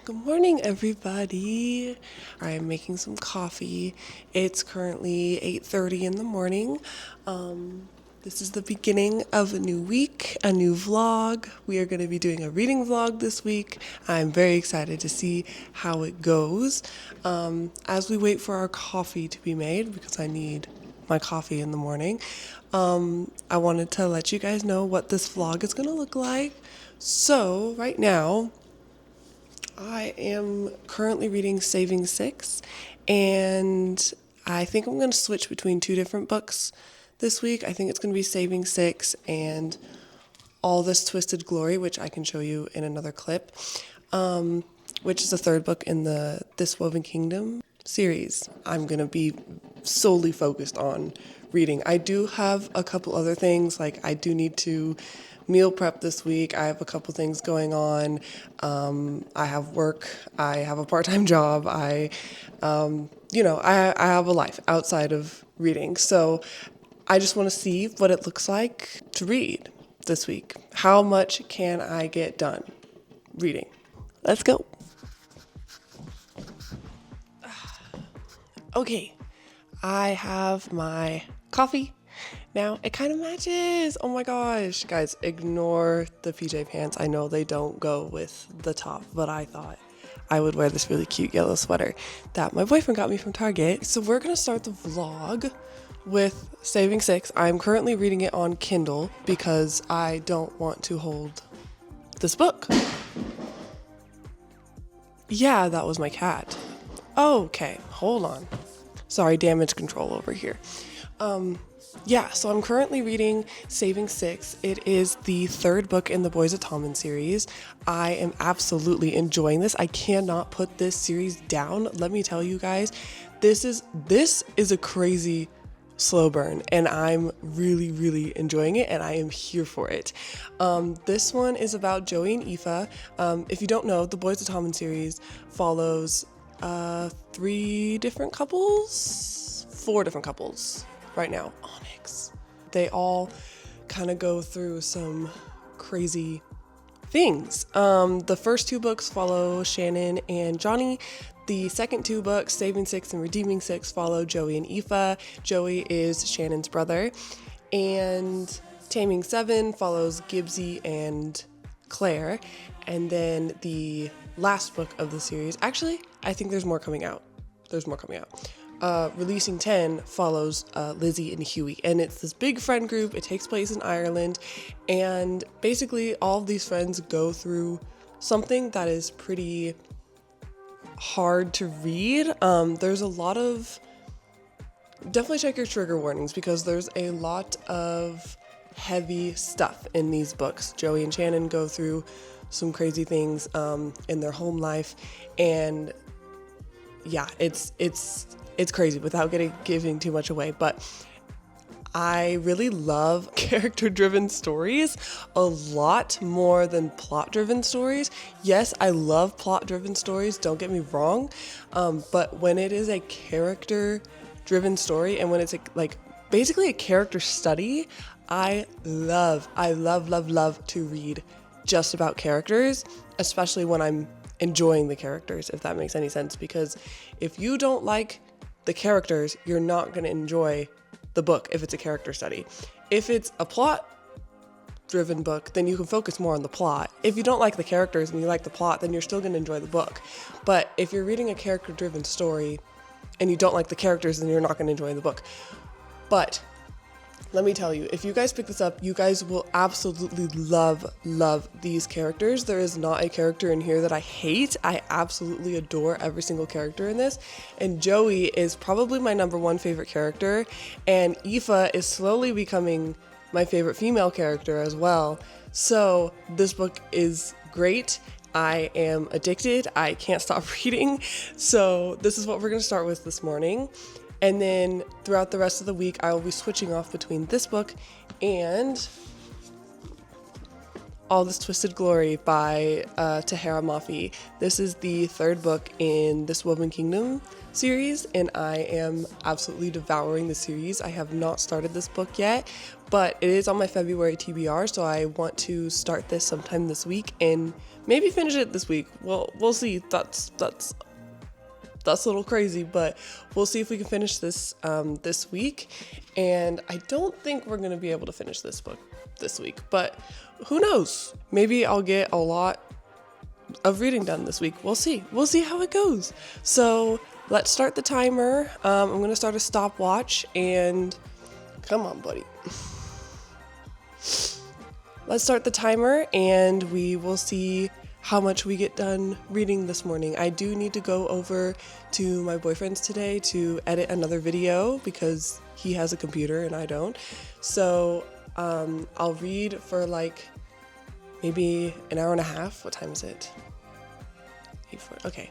Good morning, everybody. I am making some coffee. It's currently 8:30 in the morning. This is the beginning of a new week, a new vlog. We are going to be doing a reading vlog this week. I'm very excited to see how it goes. As we wait for our coffee to be made, because I need my coffee in the morning, I wanted to let you guys know what this vlog is going to look like. So, right now, I am currently reading Saving Six, and I think I'm going to switch between two different books this week. I think it's going to be Saving Six and All This Twisted Glory, which I can show you in another clip, which is the third book in the This Woven Kingdom series. I'm going to be solely focused on reading. I do have a couple other things, like I do need to meal prep this week. I have a couple things going on. I have work. I have a part-time job. I have a life outside of reading. So I just want to see what it looks like to read this week. How much can I get done reading? Let's go. Okay, I have my coffee. Now, it kind of matches. Oh my gosh. Guys, ignore the PJ pants. I know they don't go with the top, but I thought I would wear this really cute yellow sweater that my boyfriend got me from Target. So we're going to start the vlog with Saving Six. I'm currently reading it on Kindle because I don't want to hold this book. Yeah, that was my cat. Okay, hold on. Sorry, damage control over here. So I'm currently reading Saving Six. It is the third book in the Boys of Tommen series. I am absolutely enjoying this. I cannot put this series down. Let me tell you guys, this is a crazy slow burn, and I'm really, really enjoying it, and I am here for it. This one is about Joey and Aoife. If you don't know, the Boys of Tommen series follows four different couples right now. Onyx. They all kind of go through some crazy things. The first two books follow Shannon and Johnny. The second two books, Saving Six and Redeeming Six, follow Joey and Aoife. Joey is Shannon's brother. And Taming Seven follows Gibbsy and Claire. And then the last book of the series, actually, I think there's more coming out. Releasing 10 follows Lizzie and Huey, and it's this big friend group. It takes place in Ireland, and basically all of these friends go through something that is pretty hard to read. There's a lot of, definitely check your trigger warnings, because there's a lot of heavy stuff in these books. Joey and Shannon go through some crazy things in their home life, and yeah, it's crazy without giving too much away. But I really love character-driven stories a lot more than plot-driven stories. Yes, I love plot-driven stories, don't get me wrong, but when it is a character-driven story, and when it's basically a character study, I love to read just about characters, especially when I'm enjoying the characters, if that makes any sense. Because if you don't like the characters, you're not going to enjoy the book if it's a character study. If it's a plot-driven book, then you can focus more on the plot. If you don't like the characters and you like the plot, then you're still going to enjoy the book. But if you're reading a character-driven story and you don't like the characters, then you're not going to enjoy the book. But let me tell you, if you guys pick this up, you guys will absolutely love these characters. There is not a character in here that I hate. I absolutely adore every single character in this. And Joey is probably my number one favorite character. And Aoife is slowly becoming my favorite female character as well. So this book is great. I am addicted. I can't stop reading. So this is what we're going to start with this morning. And then throughout the rest of the week, I will be switching off between this book and All This Twisted Glory by Tahereh Mafi. This is the third book in this Woven Kingdom series, and I am absolutely devouring the series. I have not started this book yet, but it is on my February TBR, so I want to start this sometime this week and maybe finish it this week. Well, we'll see. That's a little crazy, but we'll see if we can finish this this week. And I don't think we're gonna be able to finish this book this week, but who knows? Maybe I'll get a lot of reading done this week. We'll see how it goes. So let's start the timer. I'm gonna start a stopwatch, and come on, buddy. Let's start the timer, and we will see how much we get done reading this morning. I do need to go over to my boyfriend's today to edit another video because he has a computer and I don't. So I'll read for like maybe an hour and a half. What time is it? 8:40. Okay.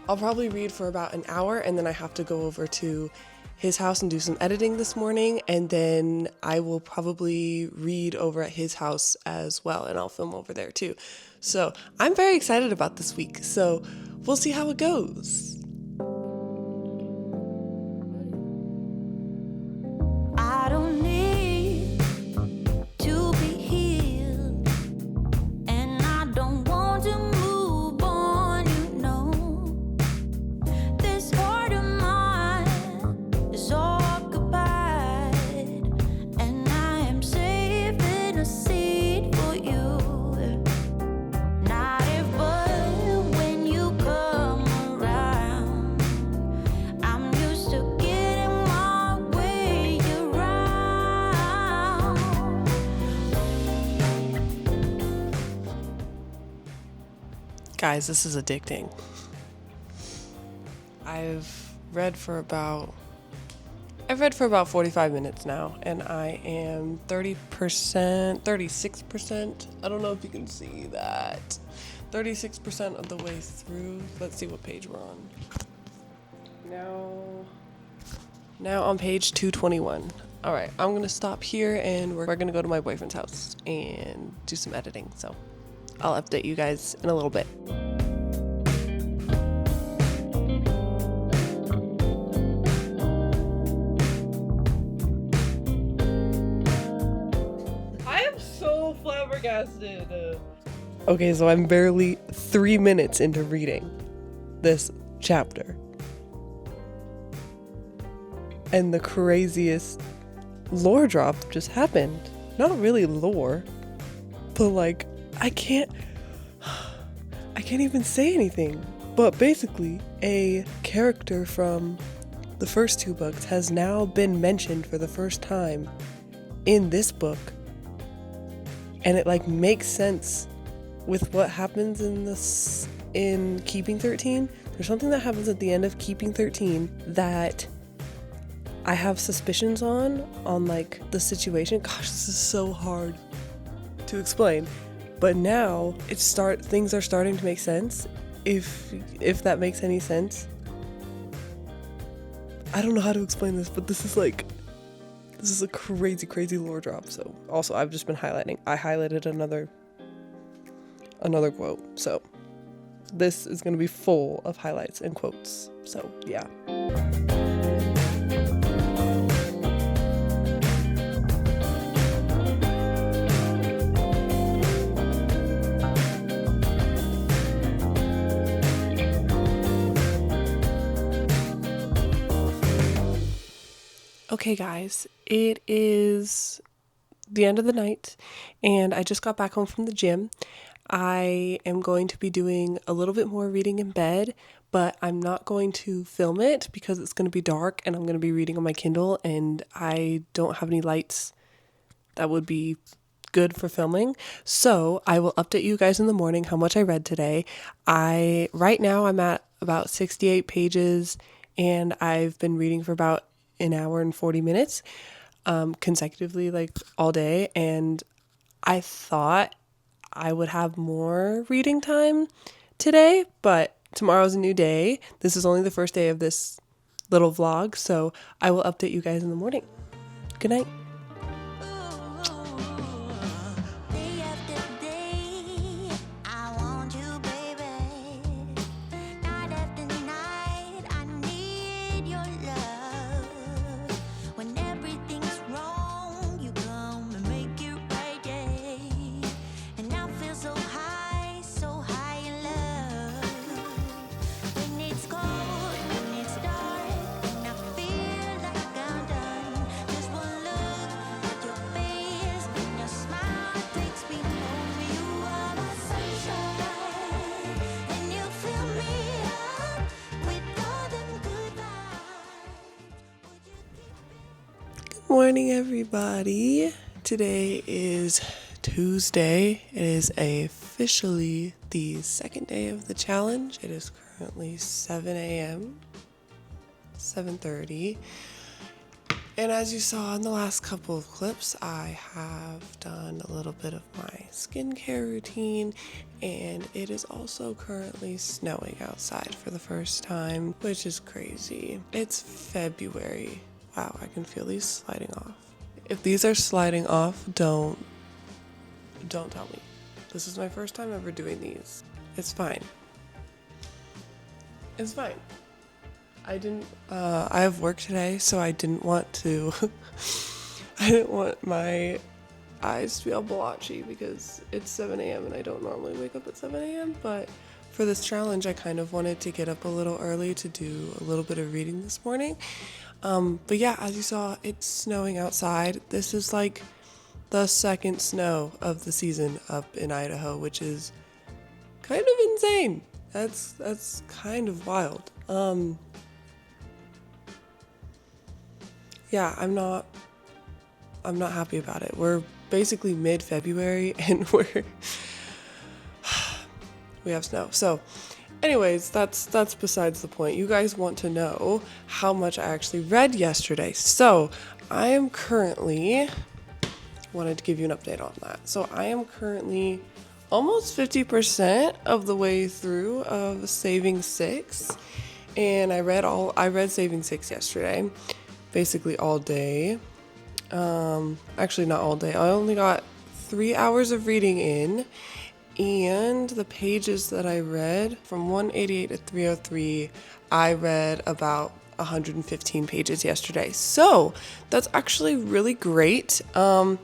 I'll probably read for about an hour, and then I have to go over to his house and do some editing this morning, and then I will probably read over at his house as well, and I'll film over there too. So I'm very excited about this week, so we'll see how it goes. I don't need to be healed, and I don't want to move on, you know. This heart of mine is occupied, and I am saving a seat for you. Not if but when you come around, I'm used to getting my way around. Guys, this is addicting. I've read for about 45 minutes now, and I am 36%. I don't know if you can see that. 36% of the way through. Let's see what page we're on. Now on page 221. All right, I'm gonna stop here, and we're gonna go to my boyfriend's house and do some editing. So I'll update you guys in a little bit. Flabbergasted. Okay, so I'm barely 3 minutes into reading this chapter, and the craziest lore drop just happened. Not really lore, but like I can't even say anything. But basically, a character from the first two books has now been mentioned for the first time in this book. And it like makes sense with what happens in Keeping 13. There's something that happens at the end of Keeping 13 that I have suspicions on like the situation. Gosh, this is so hard to explain. But now things are starting to make sense. If that makes any sense. I don't know how to explain this, but this is a crazy lore drop. So also I've just been highlighting. I highlighted another quote. So this is going to be full of highlights and quotes. So yeah. Okay guys, it is the end of the night, and I just got back home from the gym. I am going to be doing a little bit more reading in bed, but I'm not going to film it because it's going to be dark, and I'm going to be reading on my Kindle, and I don't have any lights that would be good for filming. So I will update you guys in the morning how much I read today. Right now I'm at about 68 pages, and I've been reading for about an hour and 40 minutes consecutively, like all day, and I thought I would have more reading time today, but tomorrow's a new day. This is only the first day of this little vlog, so I will update you guys in the morning. Good night. Day after day, morning, everybody. Today is Tuesday. It is officially the second day of the challenge. It is currently 7 a.m., 7:30. And as you saw in the last couple of clips, I have done a little bit of my skincare routine, and it is also currently snowing outside for the first time, which is crazy. It's February. Wow, I can feel these sliding off. If these are sliding off, don't tell me. This is my first time ever doing these. It's fine. It's fine. I have work today, so I didn't want to, I didn't want my eyes to be all blotchy because it's 7 a.m. and I don't normally wake up at 7 a.m. But for this challenge, I kind of wanted to get up a little early to do a little bit of reading this morning. But yeah, as you saw, it's snowing outside. This is like the second snow of the season up in Idaho, which is kind of insane. That's kind of wild. Yeah, I'm not happy about it. We're basically mid-February and we have snow. So anyways, that's besides the point. You guys want to know how much I actually read yesterday. So I am currently, wanted to give you an update on that. So I am currently almost 50% of the way through of Saving Six. And I read Saving Six yesterday, basically all day. Actually not all day. I only got 3 hours of reading in. And the pages that I read from 188 to 303, I read about 115 pages yesterday. So that's actually really great. I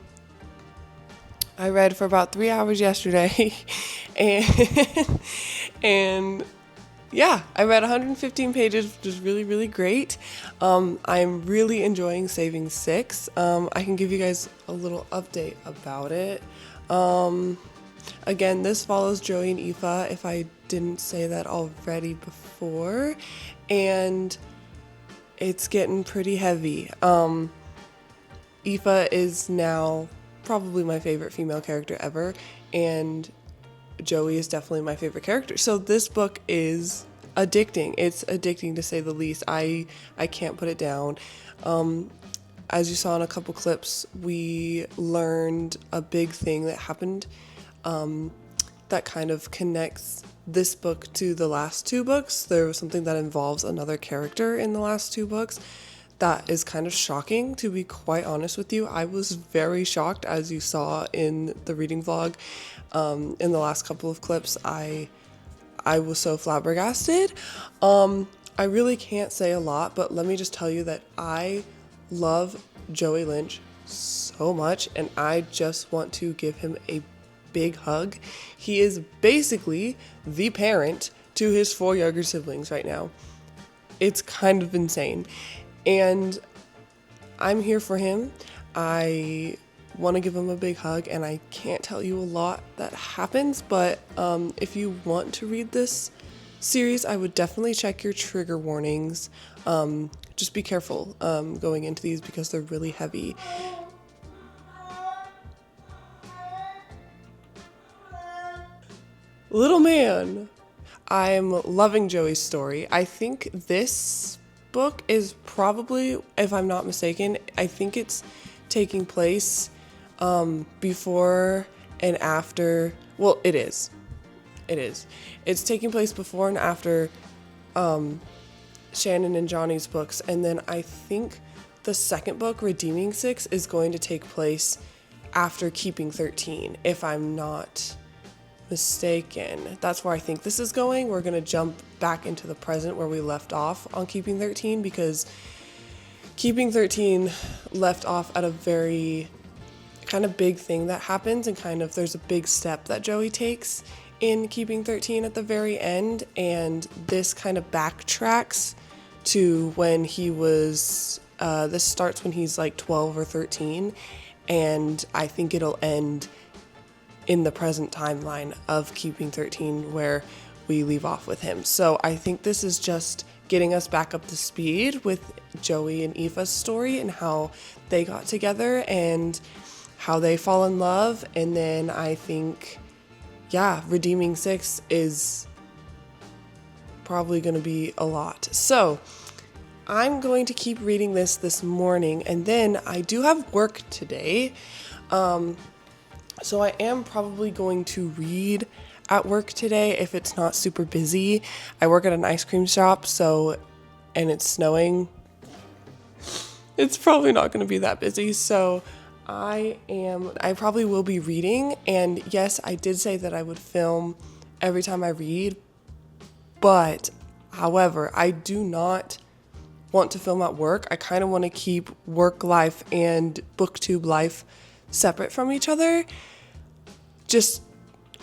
read for about 3 hours yesterday and yeah, I read 115 pages, which is really, really great. I'm really enjoying Saving Six. I can give you guys a little update about it. Again, this follows Joey and Aoife, if I didn't say that already before, and it's getting pretty heavy. Aoife is now probably my favorite female character ever, and Joey is definitely my favorite character. So this book is addicting. It's addicting to say the least. I can't put it down. As you saw in a couple clips, we learned a big thing that happened that kind of connects this book to the last two books. There was something that involves another character in the last two books that is kind of shocking, to be quite honest with you. I was very shocked, as you saw in the reading vlog. In the last couple of clips, I was so flabbergasted. I really can't say a lot, but let me just tell you that I love Joey Lynch so much, and I just want to give him a big hug. He is basically the parent to his 4 younger siblings right now. It's kind of insane, and I'm here for him. I want to give him a big hug, and I can't tell you a lot that happens, but if you want to read this series, I would definitely check your trigger warnings. Just be careful going into these because they're really heavy. Little man. I'm loving Joey's story. I think this book is probably, if I'm not mistaken, I think it's taking place before and after. Well, it is. It's taking place before and after Shannon and Johnny's books, and then I think the second book, Redeeming Six, is going to take place after Keeping 13, if I'm not mistaken. That's where I think this is going. We're going to jump back into the present where we left off on Keeping 13, because Keeping 13 left off at a very kind of big thing that happens, and kind of there's a big step that Joey takes in Keeping 13 at the very end, and this kind of backtracks to when he was, this starts when he's like 12 or 13, and I think it'll end in the present timeline of Keeping 13, where we leave off with him. So I think this is just getting us back up to speed with Joey and Aoife's story and how they got together and how they fall in love. And then I think, redeeming 6 is probably going to be a lot. So I'm going to keep reading this morning, and then I do have work today. So I am probably going to read at work today if it's not super busy. I work at an ice cream shop, and it's snowing. It's probably not going to be that busy. So I probably will be reading. And yes, I did say that I would film every time I read, but however, I do not want to film at work. I kind of want to keep work life and booktube life separate from each other.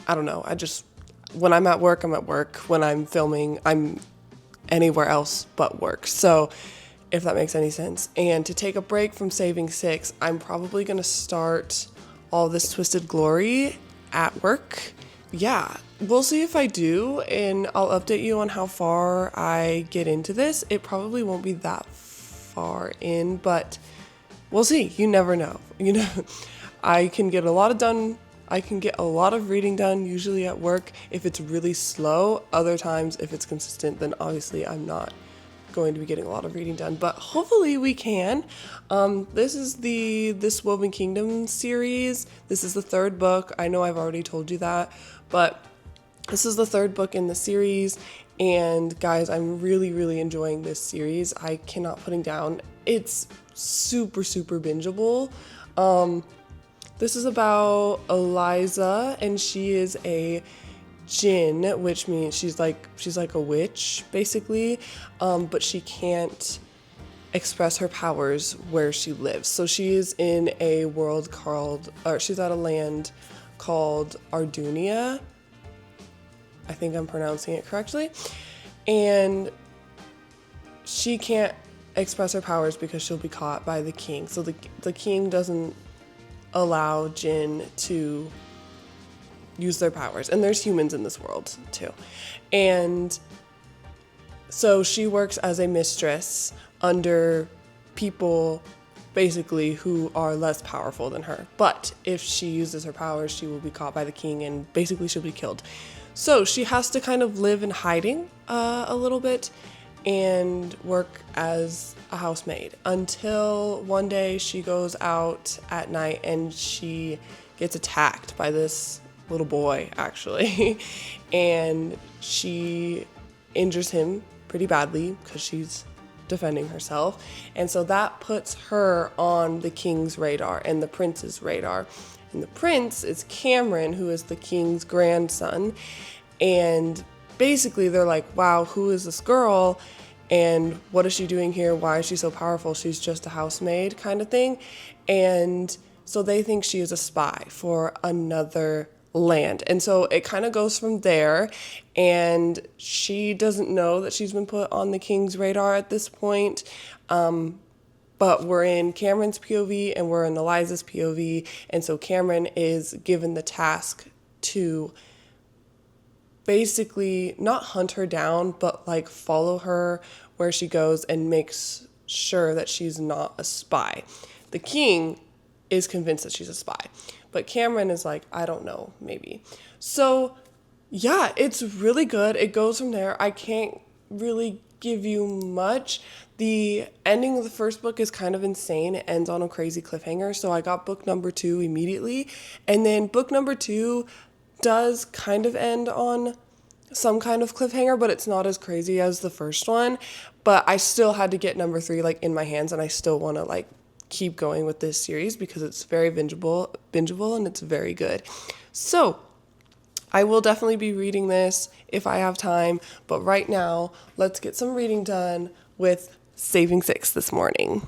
I don't know. When I'm at work, I'm at work. When I'm filming, I'm anywhere else but work. So if that makes any sense. And to take a break from Saving 6, I'm probably going to start all this Twisted Glory at work. Yeah, we'll see if I do, and I'll update you on how far I get into this. It probably won't be that far in, but we'll see. You never know. I can get a lot of reading done usually at work if it's really slow. Other times, if it's consistent, then obviously I'm not going to be getting a lot of reading done, but hopefully we can. This is This Woven Kingdom series. This is the 3rd book. I know I've already told you that, but this is the 3rd book in the series, and guys, I'm really, really enjoying this series. I cannot put it down. It's super, super bingeable. This is about Eliza, and she is a Jinn, which means she's like a witch, basically, but she can't express her powers where she lives. So she is in a world she's at a land called Ardunia. I think I'm pronouncing it correctly. And she can't express her powers because she'll be caught by the king. So the king doesn't allow Jinn to use their powers. And there's humans in this world too. And so she works as a mistress under people basically who are less powerful than her. But if she uses her powers, she will be caught by the king and basically she'll be killed. So she has to kind of live in hiding a little bit and work as a housemaid until one day she goes out at night and she gets attacked by this little boy, actually. And she injures him pretty badly because she's defending herself. And so that puts her on the king's radar and the prince's radar. And the prince is Cameron, who is the king's grandson. And basically they're like, wow, who is this girl? And what is she doing here? Why is she so powerful? She's just a housemaid kind of thing. And so they think she is a spy for another land. And so it kind of goes from there. And she doesn't know that she's been put on the king's radar at this point. But we're in Cameron's POV and we're in Eliza's POV. And so Cameron is given the task to basically not hunt her down, but like follow her where she goes and makes sure that she's not a spy. The king is convinced that she's a spy, but Cameron is like, I don't know, maybe. So yeah, it's really good. It goes from there. I can't really give you much. The ending of the first book is kind of insane. It ends on a crazy cliffhanger. So I got book number 2 immediately. And then book number 2 does kind of end on some kind of cliffhanger, but it's not as crazy as the first one. But I still had to get number 3 like in my hands, and I still want to like keep going with this series because it's very bingeable and it's very good. So I will definitely be reading this if I have time, but right now let's get some reading done with Saving 6 this morning.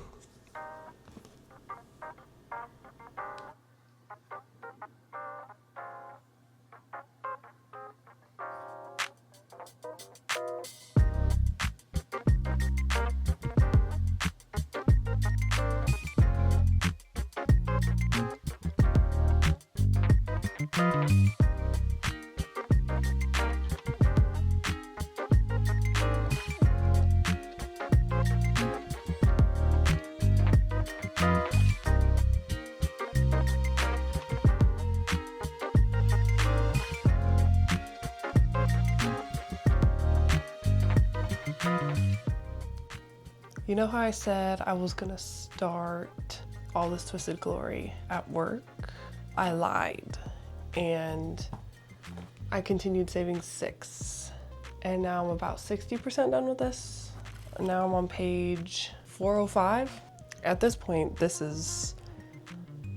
You know how I said I was gonna start All This Twisted Glory at work? I lied, and I continued saving 6, and now I'm about 60% done with this. Now I'm on page 405. At this point, this is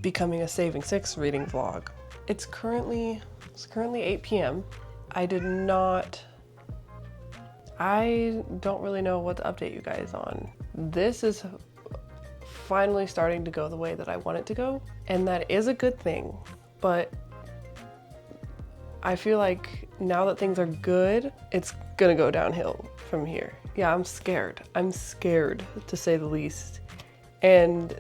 becoming a saving 6 reading vlog. It's currently 8 p.m. I don't really know what to update you guys on. This is finally starting to go the way that I want it to go, and that is a good thing, but I feel like now that things are good, it's gonna go downhill from here. Yeah, I'm scared. I'm scared, to say the least. And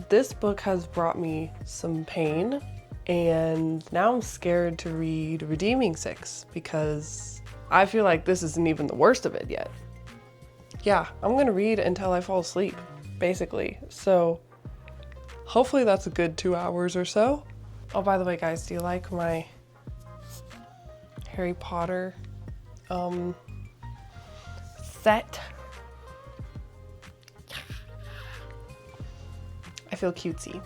this book has brought me some pain, and now I'm scared to read Redeeming 6 because I feel like this isn't even the worst of it yet. Yeah, I'm gonna read until I fall asleep, basically. So hopefully that's a good 2 hours or so. Oh, by the way, guys, do you like my Harry Potter set? I feel cutesy.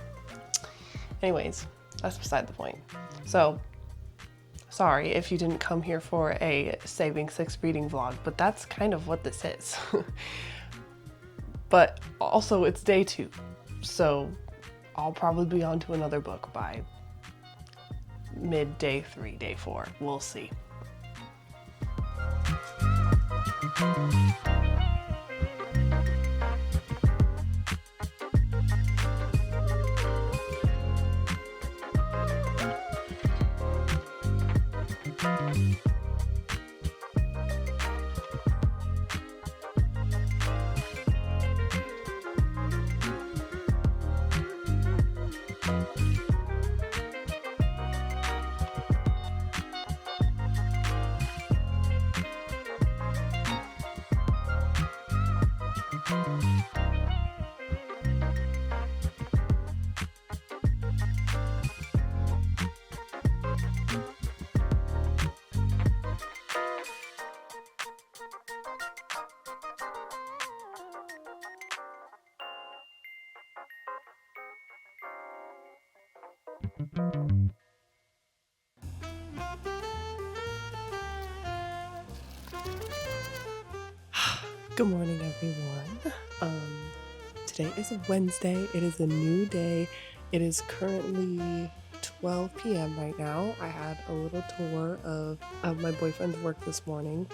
Anyways, that's beside the point. So, sorry if you didn't come here for a Saving 6 reading vlog, but that's kind of what this is. But also it's day 2, so I'll probably be on to another book by mid day 3, day 4. We'll see. Good morning, everyone. Today is a Wednesday. It is a new day. It is currently 12 p.m. right now. I had a little tour of my boyfriend's work this morning,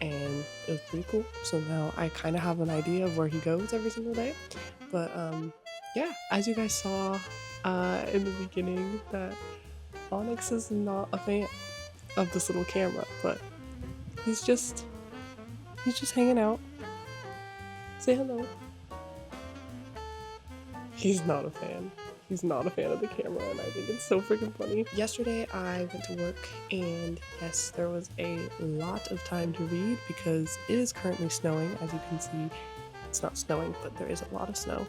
and it was pretty cool. So now I kind of have an idea of where he goes every single day. But yeah, as you guys saw in the beginning, that Onyx is not a fan of this little camera, but he's just hanging out. Say hello. He's not a fan. He's not a fan of the camera, and I think it's so freaking funny. Yesterday I went to work, and yes, there was a lot of time to read because it is currently snowing. As you can see, it's not snowing, but there is a lot of snow.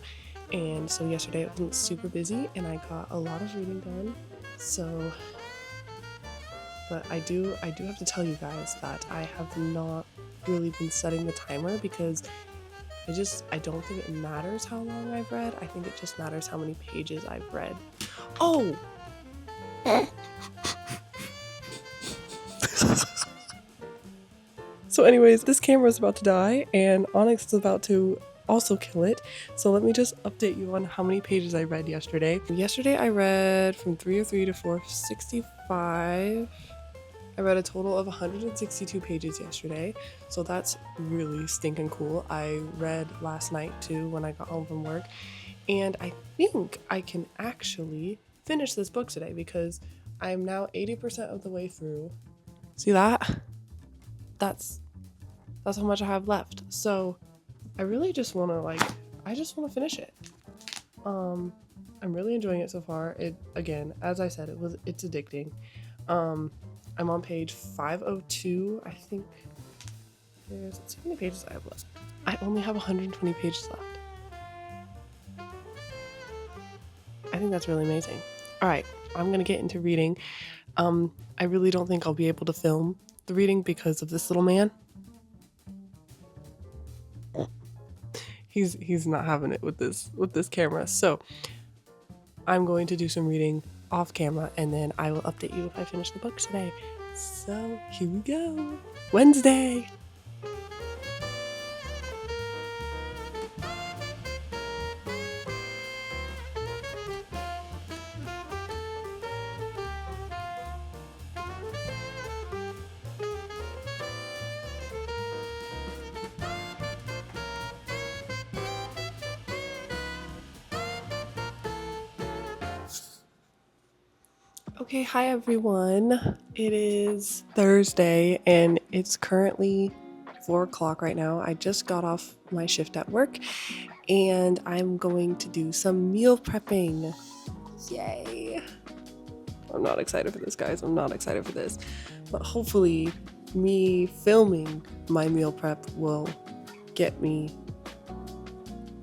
And so yesterday it wasn't super busy, and I got a lot of reading done. So, but I do have to tell you guys that I have not really been setting the timer because I don't think it matters how long I've read. I think it just matters how many pages I've read. Oh! So anyways, this camera is about to die and Onyx is about to also kill it. So let me just update you on how many pages I read yesterday. Yesterday I read from 303 to 465. I read a total of 162 pages yesterday, so that's really stinking cool. I read last night too when I got home from work, and I think I can actually finish this book today because I'm now 80% of the way through. See that? That's how much I have left. So I really just want to finish it. I'm really enjoying it so far. It, again, as I said, it's addicting. I'm on page 502, I think. Let's see how many pages I have left. I only have 120 pages left. I think that's really amazing. All right, I'm gonna get into reading. I really don't think I'll be able to film the reading because of this little man. he's not having it with this camera. So I'm going to do some reading off camera, and then I will update you if I finish the book today. So here we go. Wednesday. Okay, hi everyone. It is Thursday and it's currently 4 o'clock right now. I just got off my shift at work and I'm going to do some meal prepping. Yay! I'm not excited for this, guys. I'm not excited for this. But hopefully, me filming my meal prep will get me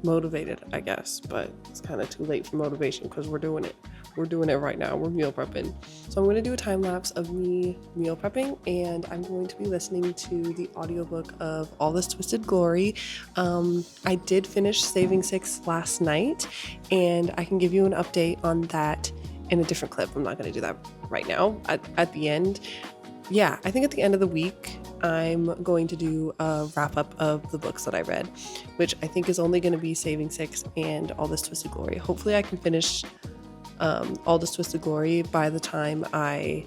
motivated, I guess. But it's kind of too late for motivation because we're doing it. We're doing it right now. We're meal prepping. So I'm going to do a time lapse of me meal prepping, and I'm going to be listening to the audiobook of All This Twisted Glory. I did finish Saving Six last night, and I can give you an update on that in a different clip. I'm not going to do that right now. At the end, yeah, I think at the end of the week, I'm going to do a wrap up of the books that I read, which I think is only going to be Saving Six and All This Twisted Glory. Hopefully I can finish All This Twisted Glory by the time I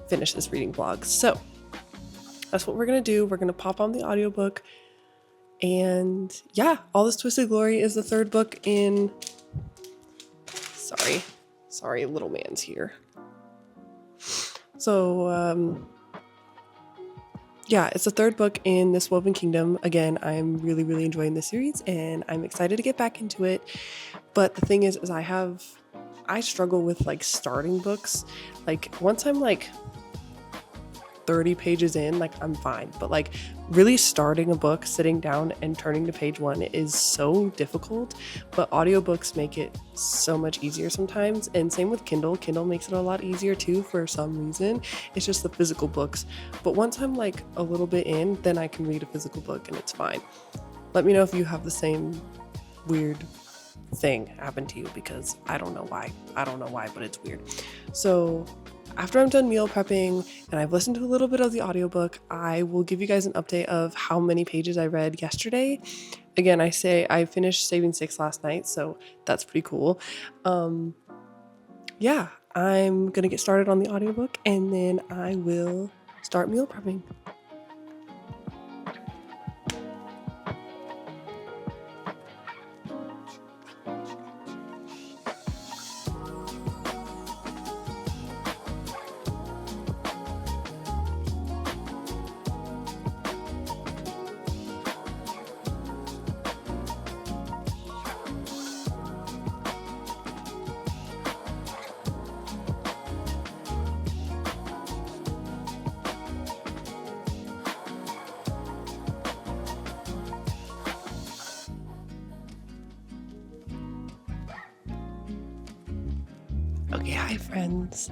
finish this reading vlog. So that's what we're going to do. We're going to pop on the audiobook. And yeah, All This Twisted Glory is the third book in... Sorry, little man's here. So, yeah, it's the third book in this Woven Kingdom. Again, I'm really, really enjoying this series and I'm excited to get back into it. But the thing is I struggle with like starting books. Like once I'm like 30 pages in, like I'm fine. But like really starting a book, sitting down and turning to page 1 is so difficult. But audiobooks make it so much easier sometimes. And same with Kindle. Kindle makes it a lot easier too for some reason. It's just the physical books. But once I'm like a little bit in, then I can read a physical book and it's fine. Let me know if you have the same weird thing happen to you, because I don't know why, but it's weird. So after I'm done meal prepping and I've listened to a little bit of the audiobook, I will give you guys an update of how many pages I read yesterday. Again, I finished Saving Six last night, so that's pretty cool. Yeah, I'm gonna get started on the audiobook and then I will start meal prepping. Okay, hi friends.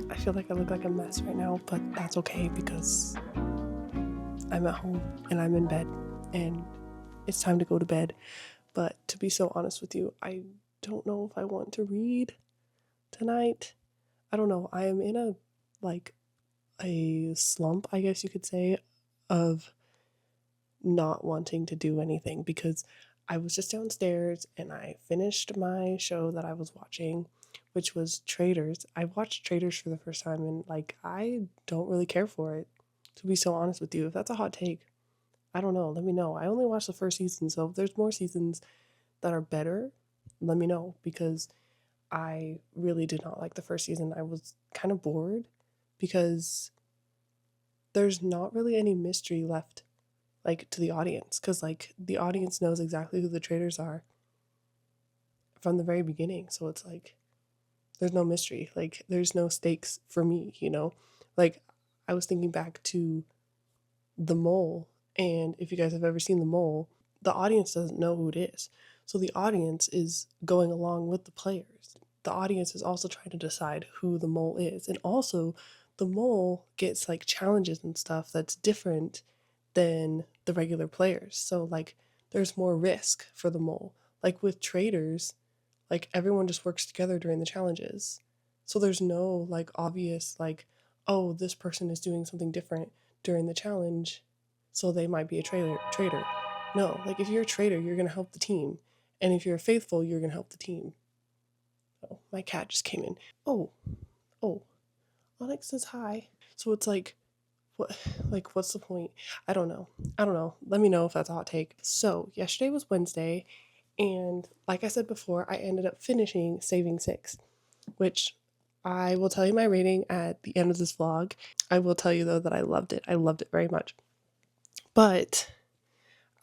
I feel like I look like a mess right now, but that's okay because I'm at home and I'm in bed and it's time to go to bed. But to be so honest with you, I don't know if I want to read tonight. I don't know. I am in a slump, I guess you could say, of not wanting to do anything because I was just downstairs and I finished my show that I was watching, which was Traders. I watched Traders for the first time and like I don't really care for it, to be so honest with you. If that's a hot take, I don't know. Let me know. I only watched the first season, so if there's more seasons that are better, let me know, because I really did not like the first season. I was kind of bored because there's not really any mystery left, like, to the audience, because like the audience knows exactly who the traders are from the very beginning. So it's like there's no mystery, like there's no stakes for me, you know? Like I was thinking back to The Mole, and if you guys have ever seen The Mole, the audience doesn't know who it is. So the audience is going along with the players. The audience is also trying to decide who the mole is. And also, the mole gets like challenges and stuff that's different than the regular players. So like there's more risk for the mole. Like with traders, like everyone just works together during the challenges. So there's no like obvious like, oh, this person is doing something different during the challenge, so they might be a trader. No, like if you're a trader, you're gonna help the team. And if you're faithful, you're gonna help the team. Oh, my cat just came in. Oh, Onyx says hi. So it's like, what's the point? I don't know. Let me know if that's a hot take. So yesterday was Wednesday, and like I said before, I ended up finishing Saving Six, which I will tell you my rating at the end of this vlog. I will tell you though that I loved it. I loved it very much. But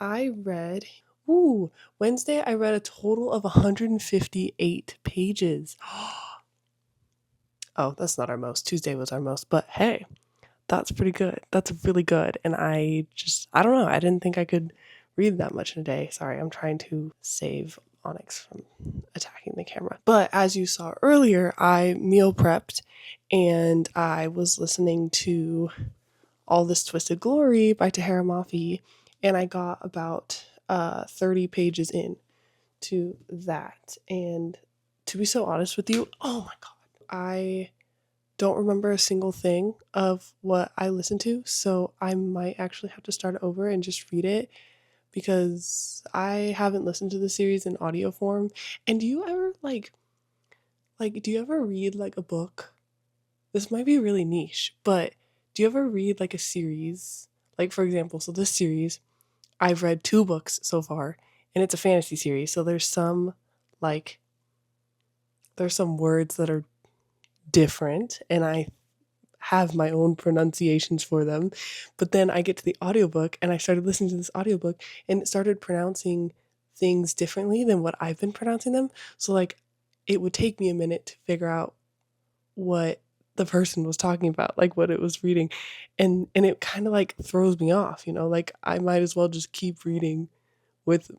I read, Wednesday I read a total of 158 pages. Oh, that's not our most. Tuesday was our most, but hey, that's pretty good. That's really good. And I don't know. I didn't think I could read that much in a day. Sorry, I'm trying to save Onyx from attacking the camera. But as you saw earlier, I meal prepped and I was listening to All This Twisted Glory by Tahereh Mafi, and I got about 30 pages in to that. And to be so honest with you, oh my God, I don't remember a single thing of what I listened to, so I might actually have to start over and just read it because I haven't listened to the series in audio form. And do you ever do you ever read like a book? This might be really niche, but do you ever read like a series? Like for example, so this series, I've read 2 books so far, and it's a fantasy series, so there's some words that are different and I have my own pronunciations for them. But then I get to the audiobook and I started listening to this audiobook and it started pronouncing things differently than what I've been pronouncing them. So like it would take me a minute to figure out what the person was talking about, like what it was reading. And it kind of like throws me off, like I might as well just keep reading with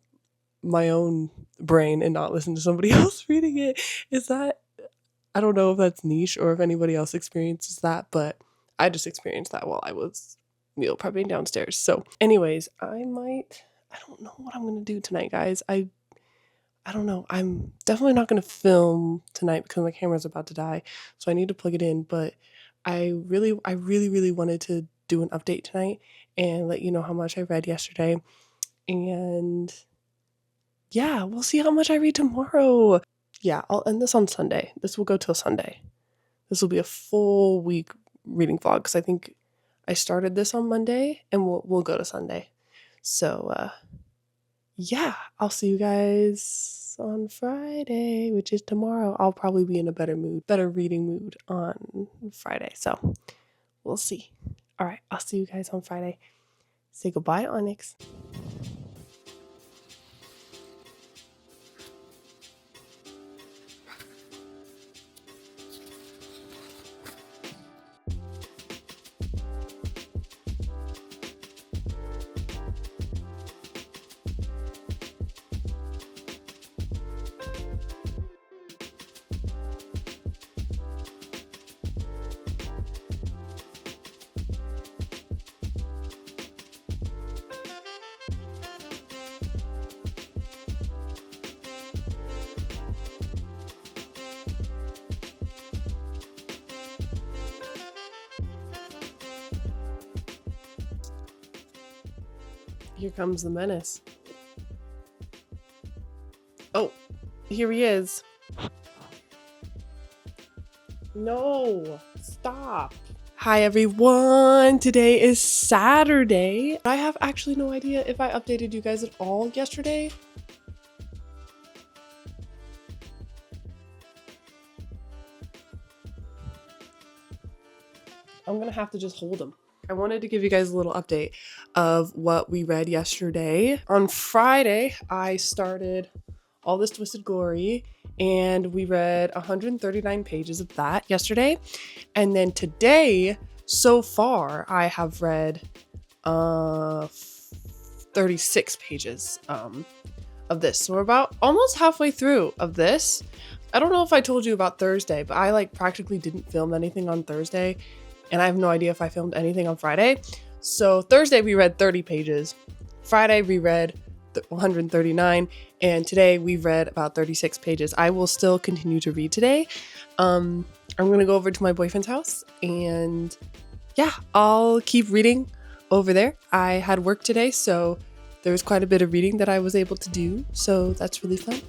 my own brain and not listen to somebody else reading it. I don't know if that's niche or if anybody else experiences that, but I just experienced that while I was meal prepping downstairs. So anyways, I don't know what I'm going to do tonight, guys. I don't know. I'm definitely not going to film tonight because my camera's about to die. So I need to plug it in, but I really, really wanted to do an update tonight and let you know how much I read yesterday. And yeah, we'll see how much I read tomorrow. Yeah, I'll end this on Sunday. This will go till Sunday. This will be a full week reading vlog because I think I started this on Monday and we'll go to Sunday. So yeah, I'll see you guys on Friday, which is tomorrow. I'll probably be in a better reading mood on Friday. So we'll see. All right, I'll see you guys on Friday. Say goodbye, Onyx. Here comes the menace. Oh, here he is. No, stop. Hi everyone, today is Saturday. I have actually no idea if I updated you guys at all yesterday. I'm gonna have to just hold him. I wanted to give you guys a little update of what we read yesterday. On Friday, I started All This Twisted Glory, and we read 139 pages of that yesterday. And then today, so far, I have read 36 pages of this. So we're about almost halfway through of this. I don't know if I told you about Thursday, but I practically didn't film anything on Thursday. And I have no idea if I filmed anything on Friday. So Thursday we read 30 pages. Friday we read 139, and today we read about 36 pages. I will still continue to read today. I'm gonna go over to my boyfriend's house, and yeah, I'll keep reading over there. I had work today, so there was quite a bit of reading that I was able to do, so that's really fun.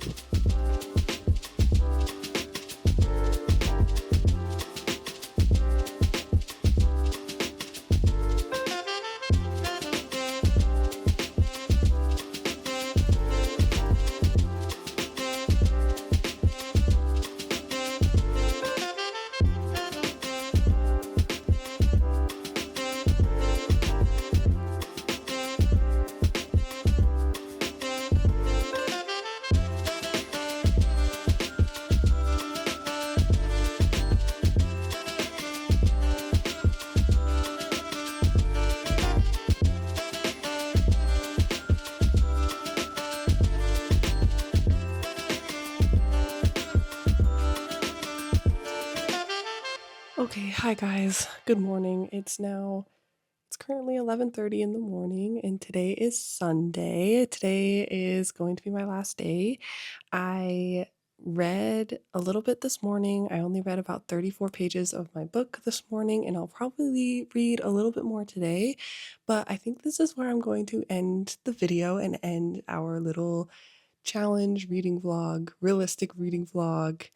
Okay, hi guys. Good morning. It's currently 11:30 in the morning, and today is Sunday. Today is going to be my last day. I read a little bit this morning. I only read about 34 pages of my book this morning, and I'll probably read a little bit more today. But I think this is where I'm going to end the video and end our little challenge reading vlog, realistic reading vlog.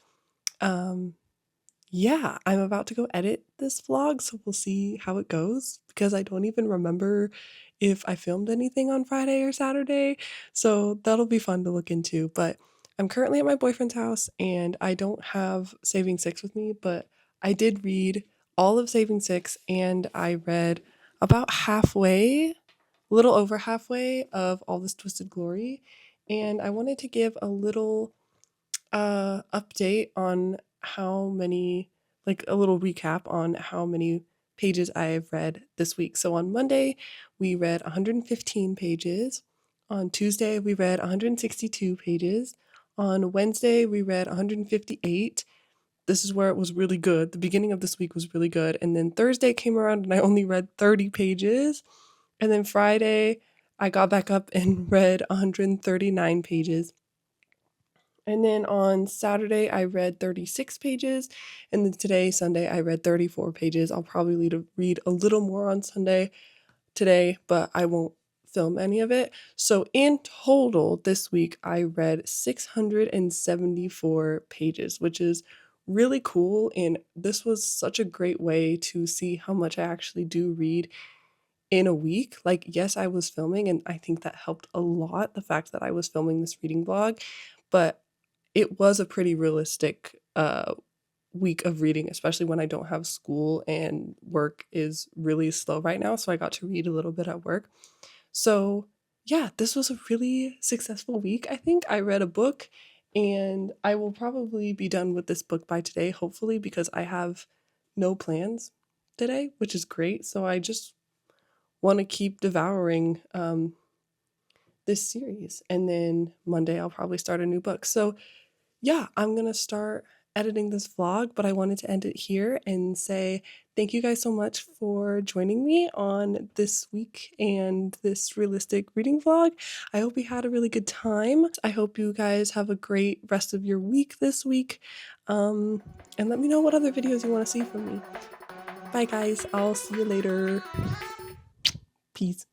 Yeah, I'm about to go edit this vlog, so we'll see how it goes because I don't even remember if I filmed anything on Friday or Saturday. So that'll be fun to look into. But I'm currently at my boyfriend's house and I don't have Saving Six with me, but I did read all of Saving Six and I read about halfway, a little over halfway of All This Twisted Glory. And I wanted to give a little update on how many, like a little recap on how many pages I've read this week. So on Monday, we read 115 pages. On Tuesday, we read 162 pages. On Wednesday, we read 158. This is where it was really good. The beginning of this week was really good. And then Thursday came around and I only read 30 pages. And then Friday, I got back up and read 139 pages. And then on Saturday, I read 36 pages. And then today, Sunday, I read 34 pages. I'll probably read a little more on Sunday today, but I won't film any of it. So in total, this week, I read 674 pages, which is really cool. And this was such a great way to see how much I actually do read in a week. Like, yes, I was filming, and I think that helped a lot, the fact that I was filming this reading vlog, but it was a pretty realistic week of reading, especially when I don't have school and work is really slow right now. So I got to read a little bit at work. So yeah, this was a really successful week. I think I read a book and I will probably be done with this book by today, hopefully, because I have no plans today, which is great. So I just want to keep devouring this series. And then Monday, I'll probably start a new book. So yeah, I'm going to start editing this vlog, but I wanted to end it here and say thank you guys so much for joining me on this week and this realistic reading vlog. I hope you had a really good time. I hope you guys have a great rest of your week this week. And let me know what other videos you want to see from me. Bye guys, I'll see you later. Peace.